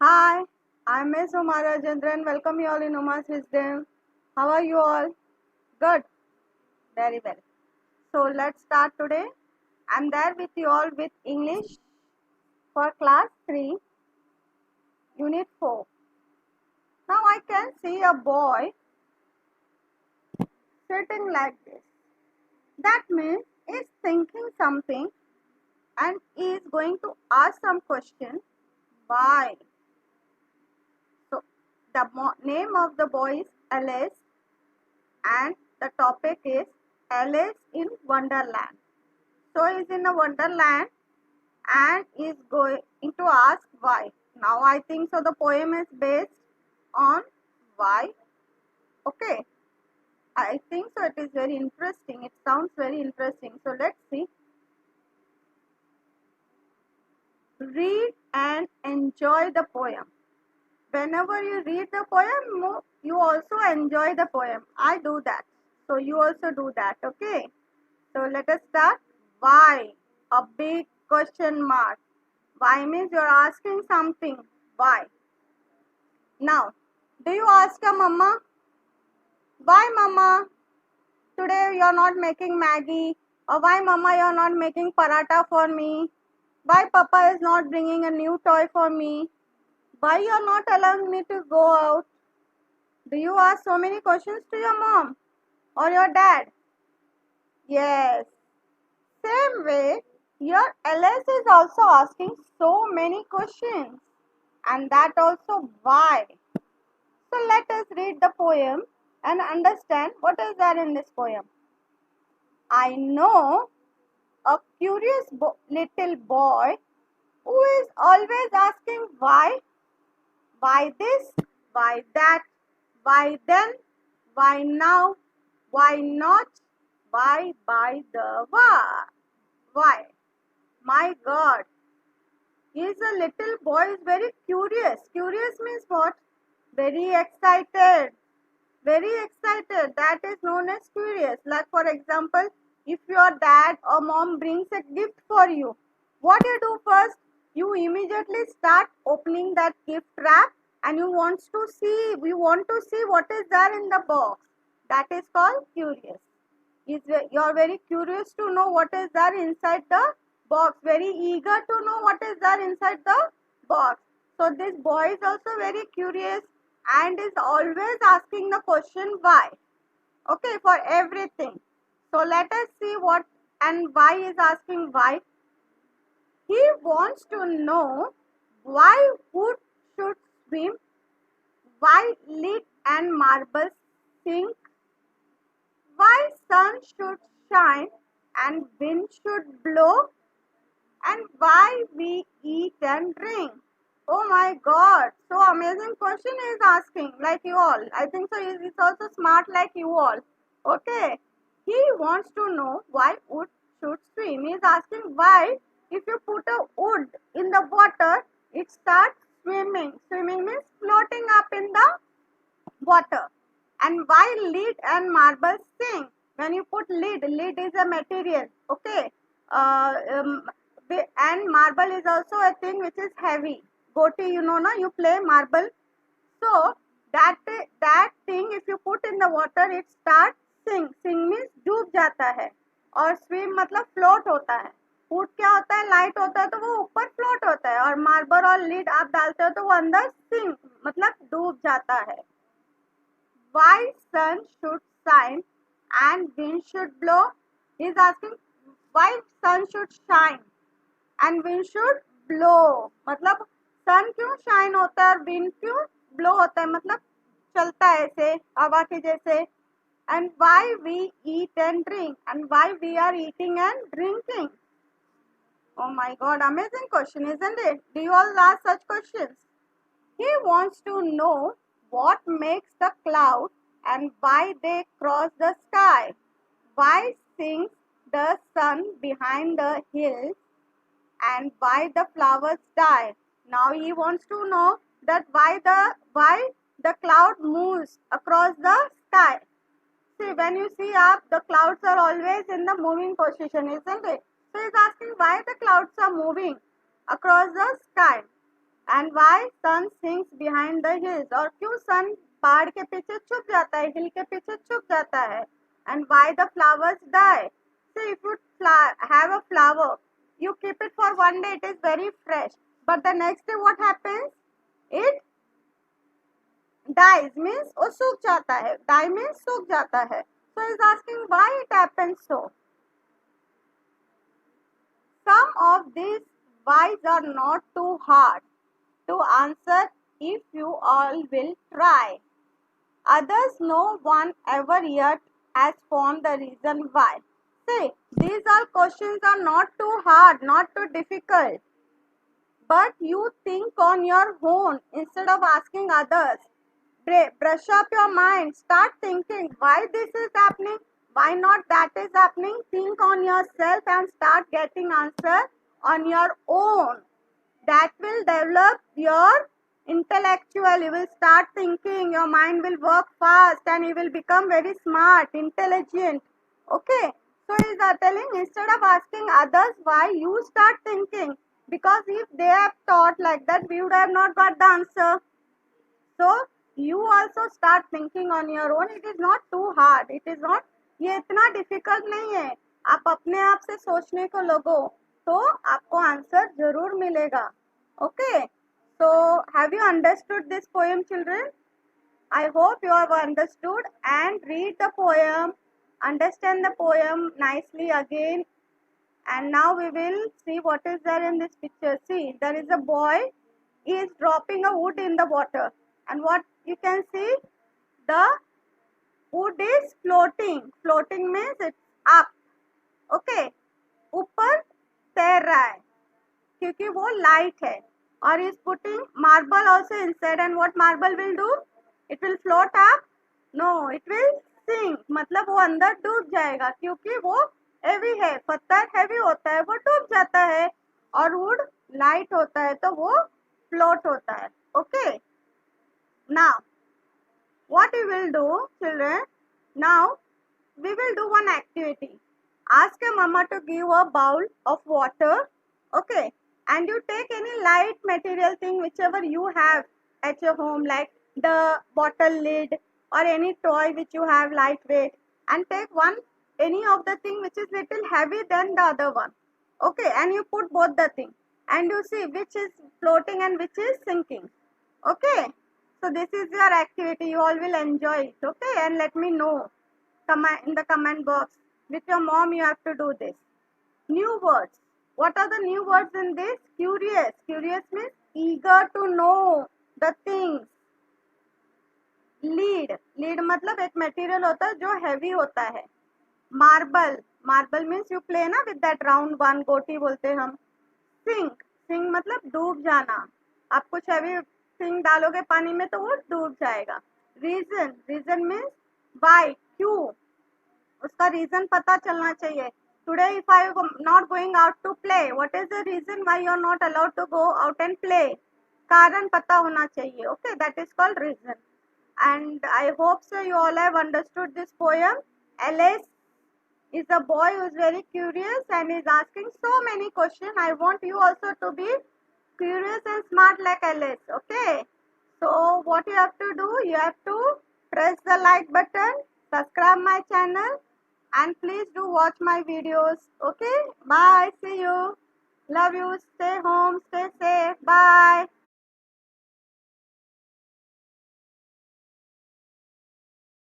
Hi, I'm Miss Uma Rajendran. Welcome you all in Uma's Wisdom. How are you all? Good. Very well. So let's start today. I'm there with you all with English for class 3, unit 4. Now I can see a boy sitting like this. That means he's thinking something and is going to ask some question. Why? So the name of the boy is Alice and the topic is Alice in Wonderland. So he is in a wonderland and is going to ask why. Now I think so the poem is based on why. Okay. I think so it is very interesting. It sounds very interesting. So let's see. Read and enjoy the poem. Whenever you read the poem, you also enjoy the poem. I do that. So you also do that. Okay. So let us start. Why? A big question mark. Why means you're asking something. Why? Now, do you ask your mama? Why mama? Today you're not making Maggie. Or why mama you're not making paratha for me? Why papa is not bringing a new toy for me? Why you're not allowing me to go out? Do you ask so many questions to your mom or your dad? Yes. Same way, your LS is also asking so many questions. And that also why. So let us read the poem and understand what is there in this poem. I know a curious little boy who is always asking why this, why that, why then, why now, why not, why by the why. Why? My God, he is a little boy, is very curious. Curious means what? Very excited. Very excited. That is known as curious. Like for example, if your dad or mom brings a gift for you, what you do first? You immediately start opening that gift wrap and you want to see what is there in the box. That is called curious. You are very curious to know what is there inside the box. Very eager to know what is there inside the box. So this boy is also very curious and is always asking the question why. Okay, for everything. So let us see what and why is asking why. He wants to know why wood should swim, why lead and marble sink, why sun should shine and wind should blow, and why we eat and drink. Oh my God, so amazing question he is asking, like you all. I think so he is also smart like you all. Okay, he wants to know why wood should swim. He is asking why if you put a wood in the water, it starts swimming. Swimming means floating up in the water. And why lead and marble sink? When you put lead is a material. Okay. Uh, um, and marble is also a thing which is heavy. Goti, you know, no? You play marble. So that thing, if you put in the water, it starts sink. Sink means डूब जाता है. और swim मतलब float होता है. Food क्या होता है? लाइट होता है तो वो ऊपर फ्लोट होता है. और मार्बल और लीड आप डालते हो तो वो अंदर सिंक मतलब डूब जाता है. Why sun should shine and wind should blow? He is asking why sun should shine and wind should blow. मतलब sun क्यों shine होता है और wind क्यों blow होता है? मतलब चलता है ऐसे हवा के जैसे. And why we eat and drink and why we are eating and drinking. Oh my God, amazing question, isn't it? Do you all ask such questions? He wants to know what makes the cloud and why they cross the sky. Why sings the sun behind the hills and why the flowers die. Now he wants to know that why the cloud moves across the sky. See, when you see up, the clouds are always in the moving position, isn't it? So he's asking why the clouds are moving across the sky. And why sun sinks behind the hills? और क्यों sun पहाड़ के पीछे छुप जाता है, हिल के पीछे छुप जाता है? And why the flowers die? So if you have a flower, you keep it for one day, it is very fresh. But the next day what happens? It dies, means वो सूख जाता है. Die means सूख जाता है. So he is asking why it happens so. Some of these whys are not too hard to answer if you all will try. Others no one ever yet has found the reason why. See, these all questions are not too hard, not too difficult. But you think on your own instead of asking others. Brush up your mind. Start thinking why this is happening, why not that is happening. Think on yourself and start getting answer on your own. That will develop your intellectual. You will start thinking, your mind will work fast and you will become very smart, intelligent. Okay. So he is telling instead of asking others why, you start thinking. Because if they have thought like that, we would have not got the answer. So you also start thinking on your own. It is not too hard. It is not, ये इतना difficult नहीं है. आप अपने आप से सोचने को लगो तो आपको आंसर जरूर मिलेगा. Okay. So have you understood this poem, children? I hope you have understood, and read the poem, understand the poem nicely again. And now we will see what is there in this picture. See, there is a boy. He is dropping a wood in the water. And what you can see, the wood is floating. Floating means it's up. Okay. ऊपर तैर रहा है क्योंकि वो light है. और is putting marble also inside, and what marble will do? It will float up? No, it will sink. मतलब वो अंदर डूब जाएगा क्योंकि वो heavy है. पत्थर heavy होता है, वो डूब जाता है. और wood light होता है तो वो float होता है. Okay. Now, what we will do, children? Now, we will do one activity. Ask your mama to give a bowl of water. Okay. And you take any light material thing whichever you have at your home, like the bottle lid or any toy which you have lightweight, and take any of the thing which is little heavy than the other one. Okay. And you put both the thing and you see which is floating and which is sinking. Okay. So this is your activity. You all will enjoy it. Okay. And let me know in the comment box. With your mom you have to do this. New words. What are the new words in this? Curious. Curious means eager to know the things. Lead. Lead मतलब एक material होता है जो heavy होता है. Marble. Marble means you play ना with that round one, गोटी बोलते हम. Sink. Sink मतलब डूब जाना. आप कुछ heavy thing डालोगे पानी में तो वो डूब जाएगा. Reason. Reason means why, क्यों. उसका रीजन पता चलना चाहिए. Today if I am not going out to play, what is the reason why you are not allowed to go out and play. कारण पता होना चाहिए. Okay, that is called reason. And I hope so you all have understood this poem. Alice is a boy who is very curious and is asking so many questions. I want you also to be curious and smart like Alice. Okay, so what you have to do, you have to press the like button, subscribe my channel, and please do watch my videos. Okay, bye, see you, love you, stay home, stay